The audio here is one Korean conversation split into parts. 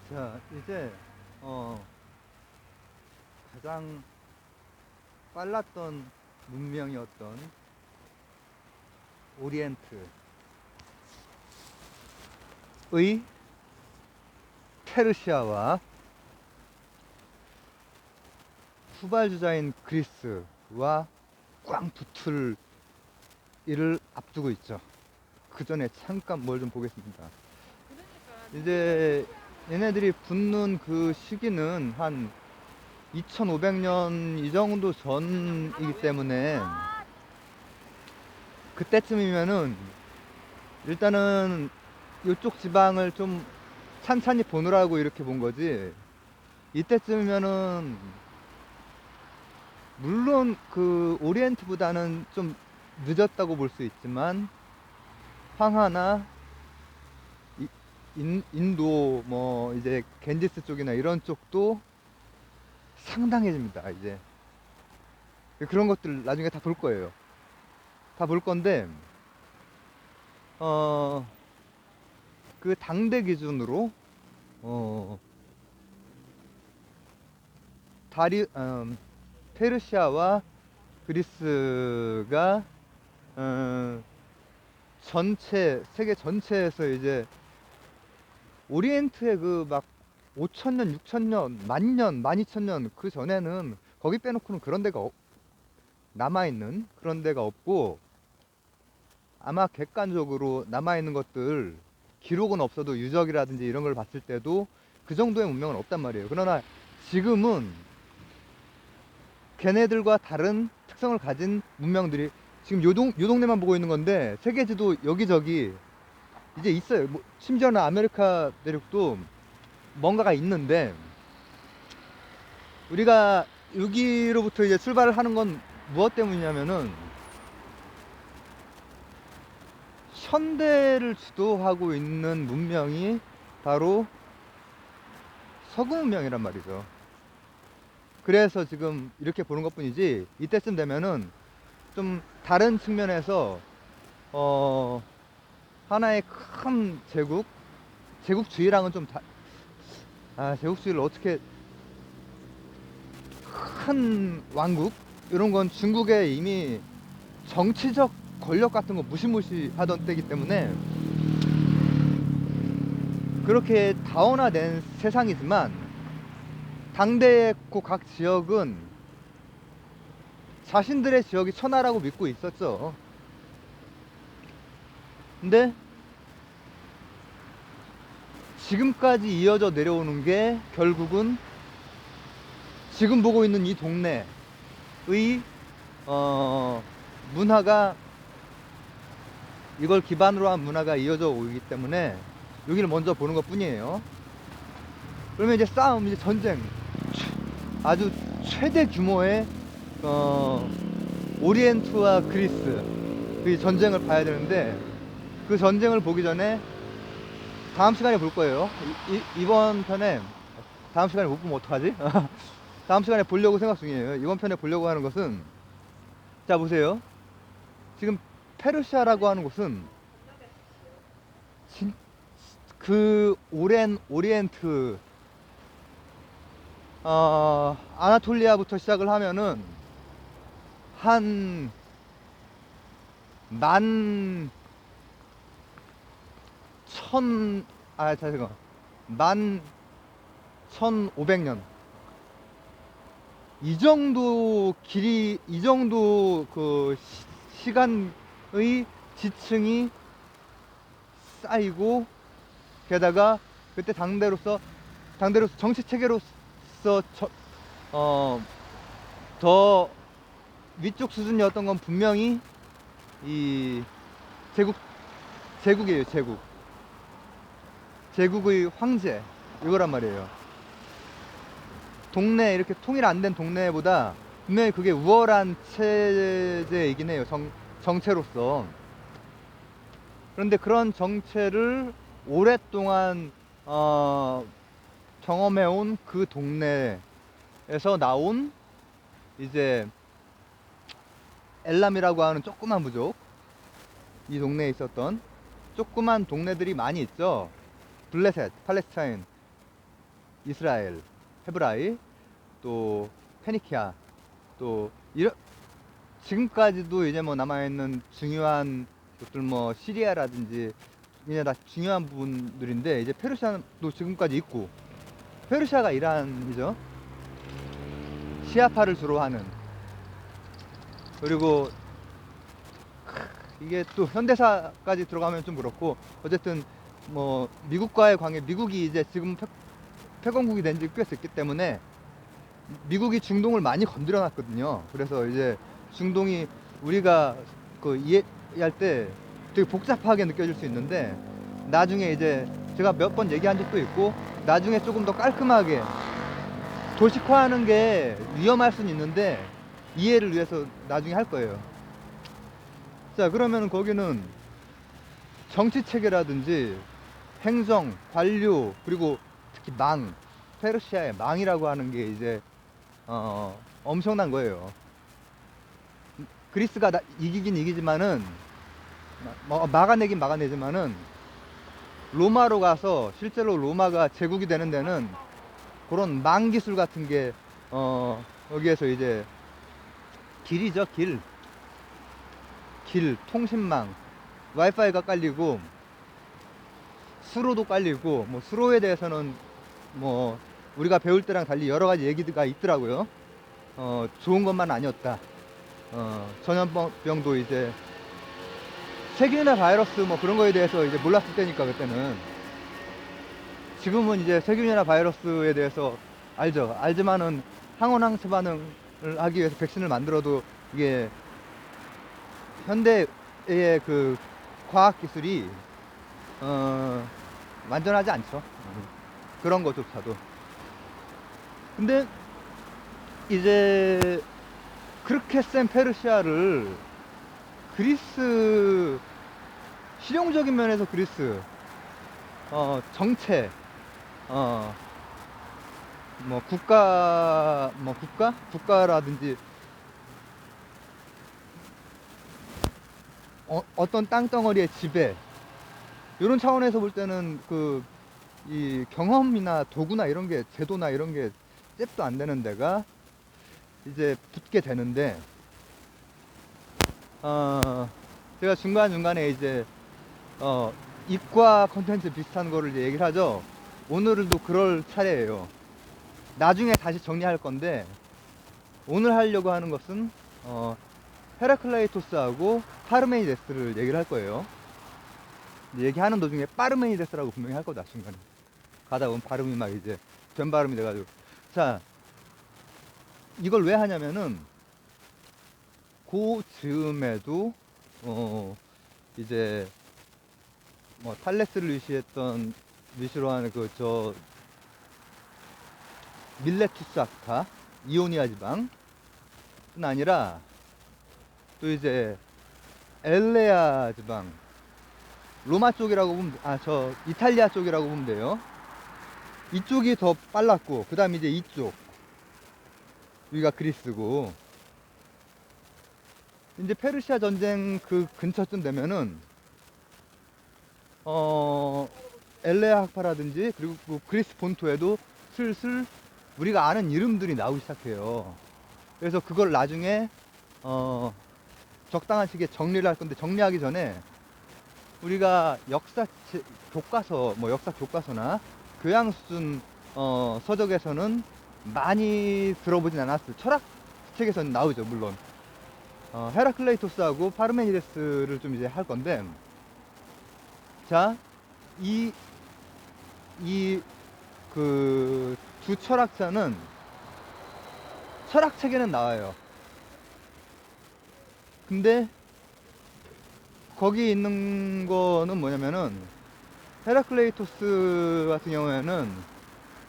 자, 이제 가장 빨랐던 문명이었던 오리엔트의 페르시아와 후발주자인 그리스와 꽝 붙을 일을 앞두고 있죠. 그 전에 잠깐 뭘 좀 보겠습니다. 이제 얘네들이 붙는 그 시기는 한 2500년 이 정도 전이기 때문에 그때쯤이면은 일단은 이쪽 지방을 좀 찬찬히 보느라고 이렇게 본 거지. 이때쯤이면은 물론 그 오리엔트보다는 좀 늦었다고 볼 수 있지만 황하나 인도 뭐 이제 겐지스 쪽이나 이런 쪽도 상당해집니다. 이제 그런 것들 나중에 다 볼 거예요. 다 볼 건데 그 당대 기준으로 어 다리 페르시아와 그리스가 전체 세계 전체에서 이제 오리엔트의 그 막 5천년, 6천년, 만년, 12,000년 그 전에는 거기 빼놓고는 그런 데가 남아있는 그런 데가 없고, 아마 객관적으로 남아있는 것들 기록은 없어도 유적이라든지 이런 걸 봤을 때도 그 정도의 문명은 없단 말이에요. 그러나 지금은 걔네들과 다른 특성을 가진 문명들이 지금 요 동네만 보고 있는 건데 세계지도 여기저기 이제 있어요. 뭐 심지어는 아메리카 대륙도 뭔가가 있는데, 우리가 여기로부터 이제 출발을 하는 건 무엇 때문이냐면은 현대를 주도하고 있는 문명이 바로 서구 문명이란 말이죠. 그래서 지금 이렇게 보는 것 뿐이지, 이때쯤 되면은 좀 다른 측면에서 하나의 큰 제국주의랑은 좀 제국주의를 어떻게, 큰 왕국 이런 건 중국에 이미 정치적 권력 같은 거 무시무시하던 때이기 때문에 그렇게 다원화된 세상이지만, 당대의 그 각 지역은 자신들의 지역이 천하라고 믿고 있었죠. 근데 지금까지 이어져 내려오는 게 결국은 지금 보고 있는 이 동네의 문화가, 이걸 기반으로 한 문화가 이어져 오기 때문에 여기를 먼저 보는 것 뿐이에요. 그러면 이제 싸움, 이제 전쟁, 아주 최대 규모의 오리엔트와 그리스 그 전쟁을 봐야 되는데, 그 전쟁을 보기 전에 다음 시간에 볼 거예요. 이번 편에, 다음 시간에 못 보면 어떡하지? 다음 시간에 보려고 생각 중이에요. 이번 편에 보려고 하는 것은, 자 보세요. 지금 페르시아라고 하는 곳은 그 오랜 오리엔트, 아나톨리아부터 시작을 하면은 한 만, 천, 잠깐, 만, 1500년. 이 정도 길이, 이 정도 그 시간의 지층이 쌓이고, 게다가 그때 당대로서 정치 체계로서 더 위쪽 수준이었던 건 분명히 이 제국 제국이에요. 제국의 황제 이거란 말이에요. 동네, 이렇게 통일 안 된 동네보다 분명히 그게 우월한 체제이긴 해요. 정체로서. 그런데 그런 정체를 오랫동안 경험해온 그 동네에서 나온 이제 엘람이라고 하는 조그만 부족, 이 동네에 있었던 조그만 동네들이 많이 있죠. 블레셋, 팔레스타인, 이스라엘, 헤브라이, 또 페니키아, 또 이런 지금까지도 이제 뭐 남아있는 중요한 것들 뭐 시리아라든지 이게 다 중요한 부분들인데 이제 페르시아도 지금까지 있고 페르시아가 이란이죠. 시아파를 주로 하는. 그리고 이게 또 현대사까지 들어가면 좀 그렇고 어쨌든 뭐 미국과의 관계, 미국이 이제 지금 패권국이 된 지 꽤 됐기 때문에 미국이 중동을 많이 건드려 놨거든요. 그래서 이제 중동이 우리가 그 이해할 때 되게 복잡하게 느껴질 수 있는데 나중에 이제 제가 몇 번 얘기한 적도 있고 나중에 조금 더 깔끔하게 도식화하는 게 위험할 수는 있는데 이해를 위해서 나중에 할 거예요. 자, 그러면 거기는 정치 체계라든지 행정, 관료, 그리고 특히 페르시아의 망이라고 하는 게 이제 엄청난 거예요. 그리스가 이기긴 이기지만은 막아내긴 막아내지만은 로마로 가서 실제로 로마가 제국이 되는 데는 그런 망 기술 같은 게 여기에서 이제 길이죠, 길, 통신망, 와이파이가 깔리고 수로도 깔리고 뭐 수로에 대해서는 뭐 우리가 배울 때랑 달리 여러 가지 얘기가 있더라고요. 좋은 것만 아니었다. 전염병도 이제 세균이나 바이러스 뭐 그런 거에 대해서 이제 몰랐을 때니까 그때는. 지금은 이제 세균이나 바이러스에 대해서 알죠. 알지만은 항원항체 반응을 하기 위해서 백신을 만들어도 이게 현대의 그 과학 기술이 완전하지 않죠. 그런 것조차도. 근데 이제 그렇게 센 페르시아를 그리스, 실용적인 면에서 그리스 정체 뭐 국가라든지 어떤 땅덩어리의 지배 이런 차원에서 볼 때는 이 경험이나 도구나 이런 게, 제도나 이런 게 잽도 안 되는 데가 이제 붙게 되는데 제가 중간중간에 이제 이과 컨텐츠 비슷한 거를 이제 얘기를 하죠. 오늘도 그럴 차례예요. 나중에 다시 정리할 건데 오늘 하려고 하는 것은 헤라클레이토스하고 파르메니데스를 얘기를 할 거예요. 얘기하는 도중에 파르메니데스라고 분명히 할 거다. 중간에 가다 보면 발음이 막 이제 된 발음이 돼가지고. 자, 이걸 왜 하냐면은 그 즈음에도 이제 뭐 탈레스를 위시로 하는 밀레투스 아카, 이오니아 지방뿐 아니라 또 이제 엘레아 지방, 로마 쪽이라고 보면, 이탈리아 쪽이라고 보면 돼요. 이쪽이 더 빨랐고, 그 다음 이제 이쪽, 여기가 그리스고, 이제 페르시아 전쟁 그 근처쯤 되면은, 엘레아 학파라든지, 그리고 그리스 본토에도 슬슬 우리가 아는 이름들이 나오기 시작해요. 그래서 그걸 나중에, 적당한 시기에 정리를 할 건데, 정리하기 전에, 우리가 역사 교과서나 교양 수준 서적에서는 많이 들어보진 않았어요. 철학 책에서는 나오죠, 물론. 헤라클레이토스하고 파르메니데스를 좀 이제 할 건데, 자, 그 두 철학자는 철학 책에는 나와요. 근데 거기 있는 거는 뭐냐면은 헤라클레이토스 같은 경우에는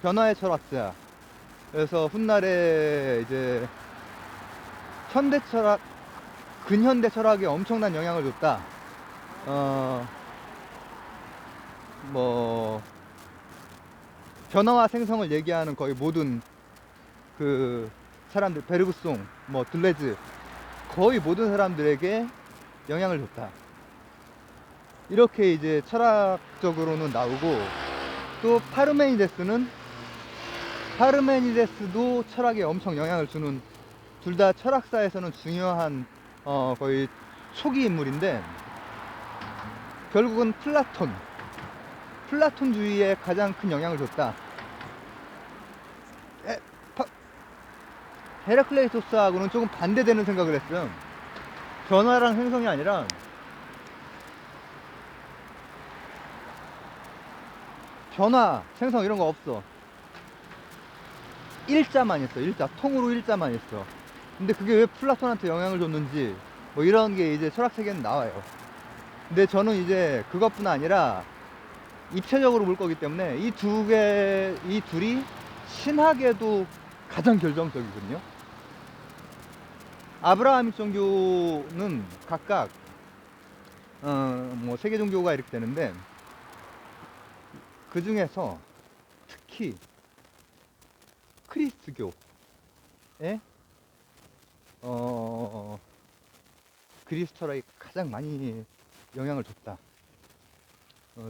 변화의 철학자. 그래서 훗날에 이제 현대 철학, 근현대 철학에 엄청난 영향을 줬다. 뭐 변화와 생성을 얘기하는 거의 모든 그 사람들, 베르그송, 뭐 들레즈, 거의 모든 사람들에게 영향을 줬다. 이렇게 이제 철학적으로는 나오고, 또 파르메니데스는 파르메니데스도 철학에 엄청 영향을 주는, 둘 다 철학사에서는 중요한 거의 초기 인물인데, 결국은 플라톤주의에 가장 큰 영향을 줬다. 에, 헤라클레이토스하고는 조금 반대되는 생각을 했어요. 변화랑 생성이 아니라 변화, 생성 이런 거 없어. 일자만 있어. 일자, 통으로 일자만 있어. 근데 그게 왜 플라톤한테 영향을 줬는지 뭐 이런 게 이제 철학책에는 나와요. 근데 저는 이제 그것뿐 아니라 입체적으로 볼 거기 때문에 이 둘이 신학에도 가장 결정적이거든요. 아브라함 종교는 각각 뭐 세계 종교가 이렇게 되는데, 그 중에서 특히 크리스트교에 그리스도라이 가장 많이 영향을 줬다.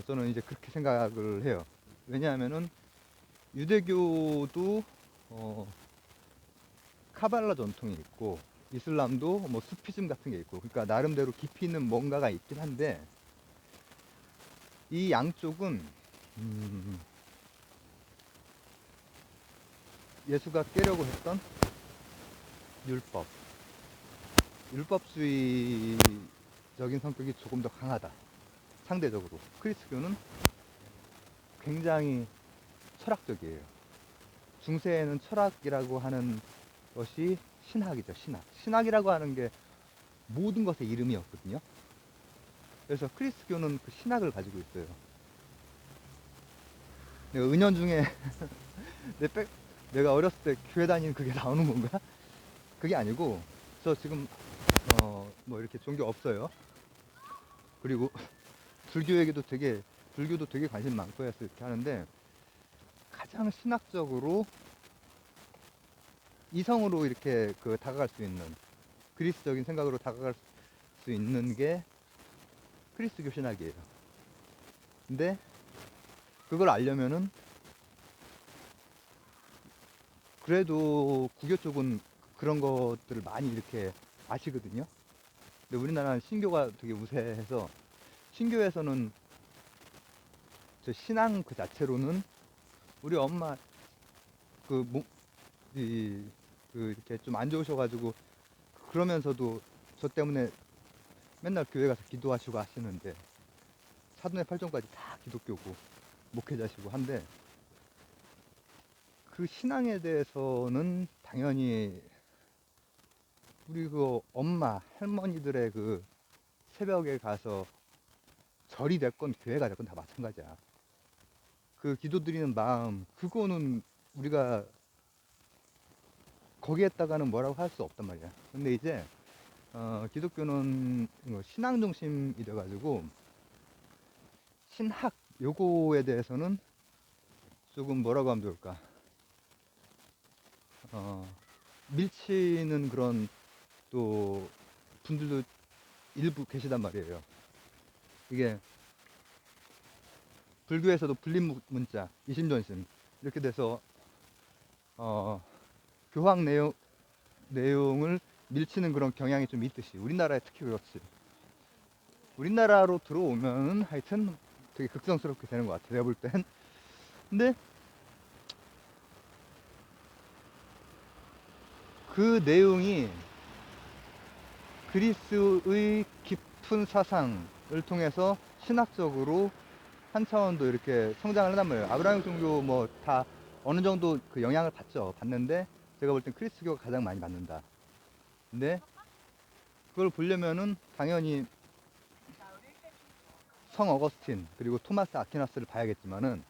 저는 이제 그렇게 생각을 해요. 왜냐하면은 유대교도 카발라 전통이 있고, 이슬람도 뭐 수피즘 같은 게 있고, 그러니까 나름대로 깊이 있는 뭔가가 있긴 한데, 이 양쪽은 예수가 깨려고 했던 율법주의적인 성격이 조금 더 강하다. 상대적으로 크리스교는 굉장히 철학적이에요. 중세에는 철학이라고 하는 것이 신학이죠. 신학이라고 하는 게 모든 것의 이름이었거든요. 그래서 크리스교는 그 신학을 가지고 있어요. 내가 은연중에 내가 어렸을 때 교회 다니는 그게 나오는 건가? 그게 아니고, 저 지금 뭐 이렇게 종교 없어요. 그리고 불교도 되게 관심 많고 해서 이렇게 하는데, 가장 신학적으로 이성으로 이렇게 다가갈 수 있는, 그리스적인 생각으로 다가갈 수 있는 게 크리스교 신학이에요. 근데 그걸 알려면은, 그래도 구교 쪽은 그런 것들을 많이 이렇게 아시거든요. 근데 우리나라는 신교가 되게 우세해서, 신교에서는 저 신앙 그 자체로는 우리 엄마 이렇게 좀 안 좋으셔가지고, 그러면서도 저 때문에 맨날 교회 가서 기도하시고 하시는데, 사돈의 팔종까지 다 기독교고 목회자시고 한데, 그 신앙에 대해서는 당연히 우리 그 엄마 할머니들의 그 새벽에 가서 절이 됐건 교회가 됐건 다 마찬가지야. 그 기도드리는 마음, 그거는 우리가 거기에다가는 뭐라고 할 수 없단 말이야. 근데 이제 기독교는 신앙 중심이 돼가지고, 신학 요거에 대해서는 조금 뭐라고 하면 좋을까, 밀치는 그런 또 분들도 일부 계시단 말이에요. 이게 불교에서도 불림 문자, 이심전심 이렇게 돼서 교황 내용을 밀치는 그런 경향이 좀 있듯이, 우리나라에 특히 그렇지. 우리나라로 들어오면 하여튼 되게 극성스럽게 되는 것 같아, 내가 볼 땐. 근데 그 내용이 그리스의 깊은 사상을 통해서 신학적으로 한 차원도 이렇게 성장을 한단 말이에요. 아브라함 종교 뭐 다 어느 정도 그 영향을 받는데, 제가 볼 땐 크리스교가 가장 많이 받는다. 근데 그걸 보려면은 당연히 성 어거스틴 그리고 토마스 아퀴나스를 봐야겠지만은,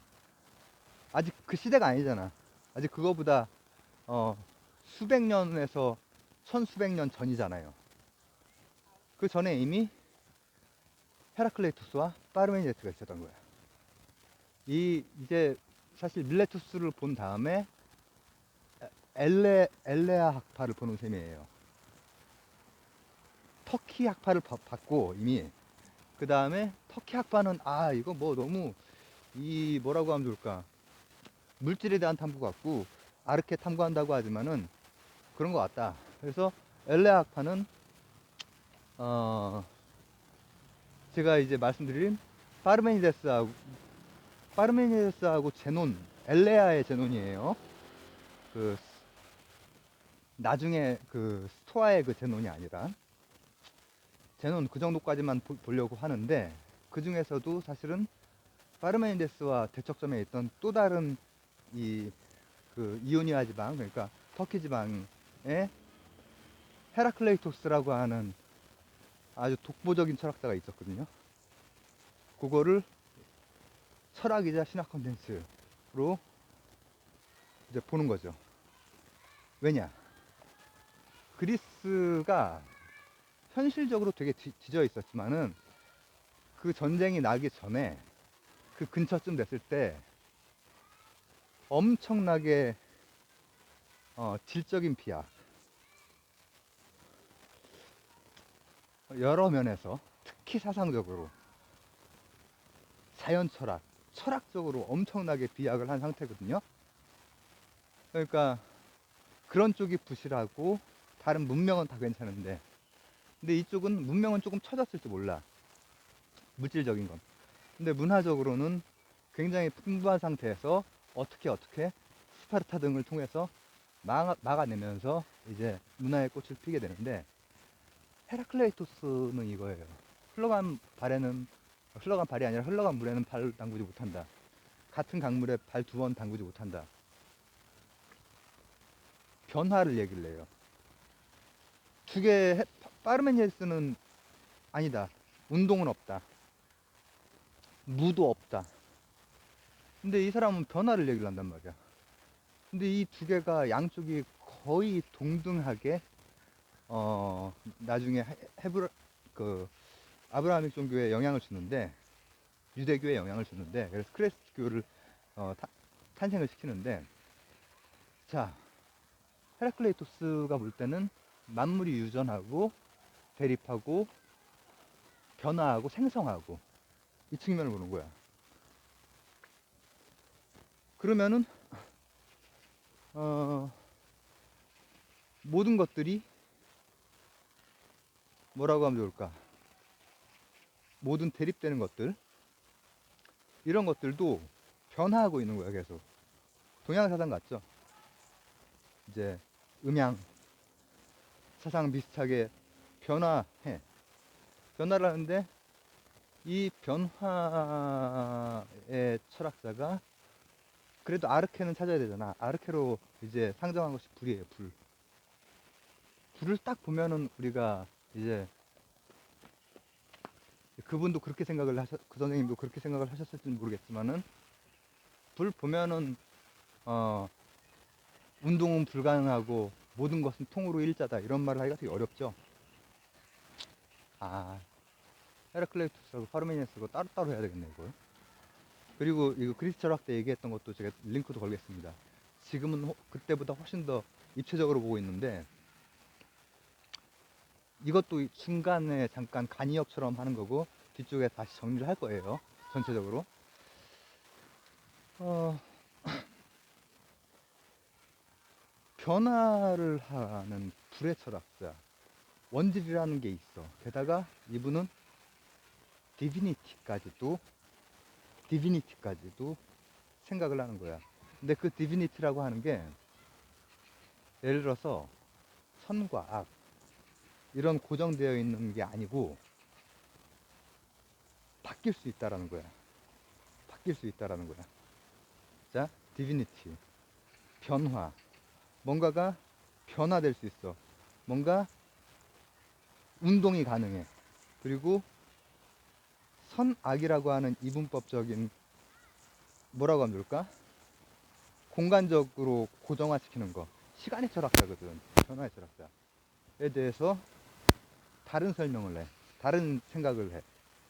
아직 그 시대가 아니잖아. 아직 그거보다 수백 년에서 천수백 년 전이잖아요. 그 전에 이미 헤라클레이토스와 파르메니데스가 있었던 거야. 이제 사실 밀레투스를 본 다음에 엘레아 학파를 보는 셈이에요. 터키 학파를 봤고 이미, 그 다음에 터키 학파는 이거 뭐 너무 뭐라고 하면 좋을까, 물질에 대한 탐구 같고, 아르케 탐구한다고 하지만은 그런 것 같다. 그래서 엘레 학파는 제가 이제 말씀드린 파르메니데스하고 제논, 엘레아의 제논이에요. 그 나중에 그 스토아의 그 제논이 아니라 제논 그 정도까지만 보려고 하는데, 그 중에서도 사실은 파르메니데스와 대척점에 있던 또 다른 이 그 이오니아 지방, 그러니까 터키 지방의 헤라클레이토스라고 하는 아주 독보적인 철학자가 있었거든요. 그거를 철학이자 신학 컨텐츠로 이제 보는 거죠. 왜냐? 그리스가 현실적으로 되게 뒤져 있었지만은 그 전쟁이 나기 전에 그 근처쯤 됐을 때 엄청나게 질적인 비약, 여러 면에서 특히 사상적으로, 자연 철학, 철학적으로 엄청나게 비약을 한 상태거든요. 그러니까 그런 쪽이 부실하고 다른 문명은 다 괜찮은데, 근데 이쪽은 문명은 조금 처졌을지 몰라, 물질적인 건. 근데 문화적으로는 굉장히 풍부한 상태에서 어떻게 스파르타 등을 통해서 막아내면서 이제 문화의 꽃을 피게 되는데, 헤라클레이토스는 이거예요. 흘러간 발이 아니라 흘러간 물에는 발 담그지 못한다. 같은 강물에 발 2번 담그지 못한다. 변화를 얘기를 해요. 파르메니데스는 아니다. 운동은 없다. 무도 없다. 근데 이 사람은 변화를 얘기를 한단 말이야. 근데 이 두 개가 양쪽이 거의 동등하게 나중에 아브라함ik 종교에 영향을 주는데, 유대교에 영향을 주는데, 그래서 크리스트교를 탄생을 시키는데, 자, 헤라클레이토스가 볼 때는 만물이 유전하고 대립하고 변화하고 생성하고 이 측면을 보는 거야. 그러면은 모든 것들이 뭐라고 하면 좋을까? 모든 대립되는 것들, 이런 것들도 변화하고 있는 거야, 계속. 동양 사상 같죠? 이제 음양 사상 비슷하게 변화해. 변화를 하는데, 이 변화의 철학자가 그래도 아르케는 찾아야 되잖아. 아르케로 이제 상정한 것이 불이에요, 불. 불을 딱 보면은 우리가 이제 그분도 그렇게 그 선생님도 그렇게 생각을 하셨을지는 모르겠지만은, 불 보면은 운동은 불가능하고 모든 것은 통으로 일자다, 이런 말을 하기가 되게 어렵죠. 헤라클레이토스하고 파르메니데스하고 따로따로 해야 되겠네, 이걸. 그리고 이거 그리스 철학 때 얘기했던 것도 제가 링크도 걸겠습니다. 지금은 그때보다 훨씬 더 입체적으로 보고 있는데, 이것도 중간에 잠깐 간이역처럼 하는 거고 뒤쪽에 다시 정리를 할 거예요, 전체적으로. 변화를 하는 불의 철학자, 원질이라는 게 있어. 게다가 이분은 디비니티까지도 생각을 하는 거야. 근데 그 디비니티라고 하는 게, 예를 들어서 선과 악, 이런 고정되어 있는 게 아니고 바뀔 수 있다라는 거야. 자, 디비니티, 변화. 뭔가가 변화될 수 있어. 뭔가 운동이 가능해. 그리고 선악이라고 하는 이분법적인, 뭐라고 하면 좋을까? 공간적으로 고정화시키는 거. 시간의 철학자거든. 변화의 철학자에 대해서 다른 설명을 해. 다른 생각을 해.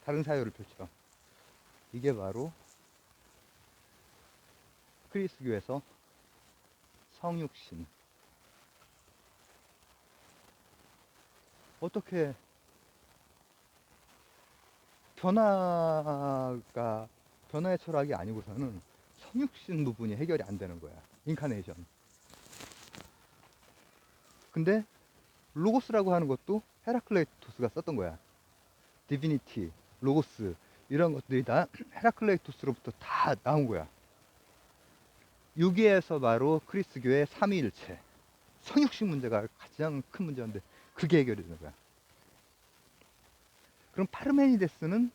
다른 사유를 펼쳐. 이게 바로 크리스교에서 성육신. 어떻게 변화의 철학이 아니고서는 성육신 부분이 해결이 안 되는 거야. 인카네이션. 근데 로고스라고 하는 것도 헤라클레이토스가 썼던 거야. 디비니티, 로고스 이런 것들이 다 헤라클레이토스로부터 다 나온 거야. 여기에서 바로 그리스교의 삼위일체, 성육식 문제가 가장 큰 문제인데 그게 해결이 되는 거야. 그럼 파르메니데스는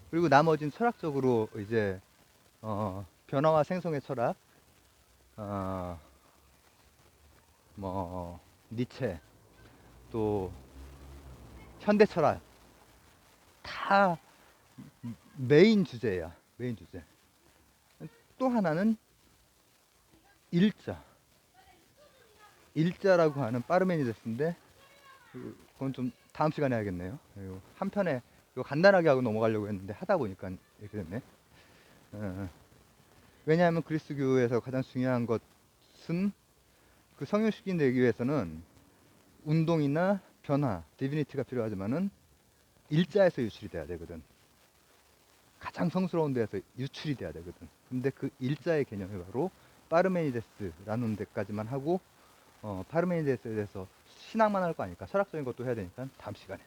그리고 나머진 철학적으로 이제 변화와 생성의 철학, 뭐 니체, 또 현대 철학 다 메인 주제야. 메인 주제. 또 하나는 일자. 일자라고 하는 파르메니데스인데 그건 좀 다음 시간에 해야겠네요. 한 편에 이거 간단하게 하고 넘어가려고 했는데 하다 보니까 이렇게 됐네. 왜냐하면 그리스교에서 가장 중요한 것은 그 성육식이 되기 위해서는 운동이나 변화, 디비니티가 필요하지만은 일자에서 유출이 돼야 되거든. 가장 성스러운 데에서 유출이 돼야 되거든. 근데 그 일자의 개념이 바로 파르메니데스라는 데까지만 하고 파르메니데스에 대해서 신앙만 할 거 아니까 철학적인 것도 해야 되니까 다음 시간에